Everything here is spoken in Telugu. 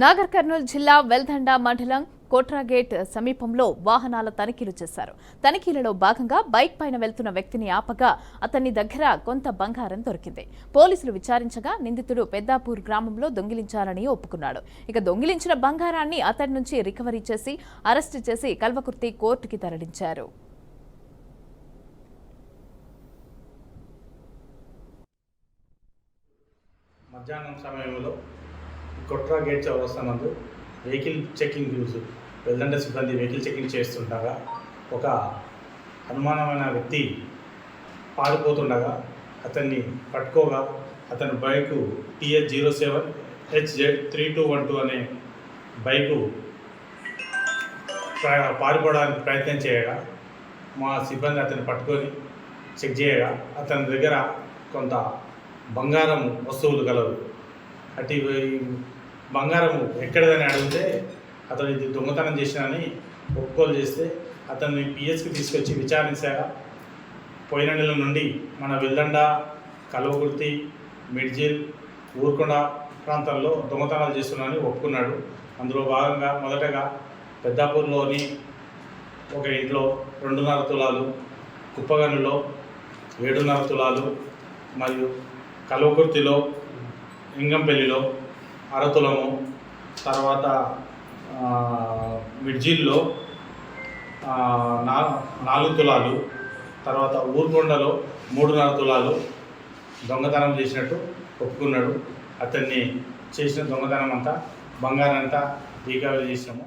నాగర్ కర్నూల్ జిల్లా వెల్దండ మండలం కోట్రాగేట్ సమీపంలో వాహనాల తనిఖీలు చేశారు. తనిఖీలలో భాగంగా బైక్ పైన వెళ్తున్న వ్యక్తిని ఆపగా అతని దగ్గర కొంత బంగారం దొరికింది. పోలీసులు విచారించగా నిందితుడు పెద్దాపూర్ గ్రామంలో దొంగిలించాలని ఒప్పుకున్నాడు. ఇక దొంగిలించిన బంగారాన్ని అతడి నుంచి రికవరీ చేసి అరెస్టు చేసి కల్వకుర్తి కోర్టుకి తరలించారు. మధ్యాహ్నం సమయంలో కొట్రా గేట్ చౌరస్తానందు వెహికల్ చెకింగ్ వెల్దండ సిబ్బంది వెహికల్ చెకింగ్ చేస్తుండగా ఒక అనుమానమైన వ్యక్తి పారిపోతుండగా అతన్ని పట్టుకోగా అతని బైకు TH07HZ3212 అనే బైకు పారిపోవడానికి ప్రయత్నం చేయగా మా సిబ్బంది అతన్ని పట్టుకొని చెక్ చేయగా అతని దగ్గర కొంత బంగారం వస్తువులు గలవు. అటు బంగారము ఎక్కడదని అడిగితే అతను ఇది దొంగతనం చేసినని ఒప్పుకోలు చేస్తే అతన్ని పిఎస్కి తీసుకొచ్చి విచారించాక పోయిన నెల నుండి మన వెల్దండ, కల్వకుర్తి, మిడ్జిల్, ఊర్కొండ ప్రాంతాల్లో దొంగతనాలు చేస్తున్నానని ఒప్పుకున్నాడు. అందులో భాగంగా మొదటగా పెద్దాపూర్లోని ఒక ఇంట్లో 2.5 తులాలు, కుప్పగనులో 7.5 తులాలు మరియు కల్వకుర్తిలో ఇంగంపల్లిలో 1/2 తులము, తర్వాత మిడ్జిల్లో 4 తులాలు, తర్వాత ఊర్కొండలో 3.5 తులాలు దొంగతనం చేసినట్టు ఒప్పుకున్నాడు. అతన్ని చేసిన దొంగతనం అంతా బంగారం అంతా రీకవరీ చేసినాము.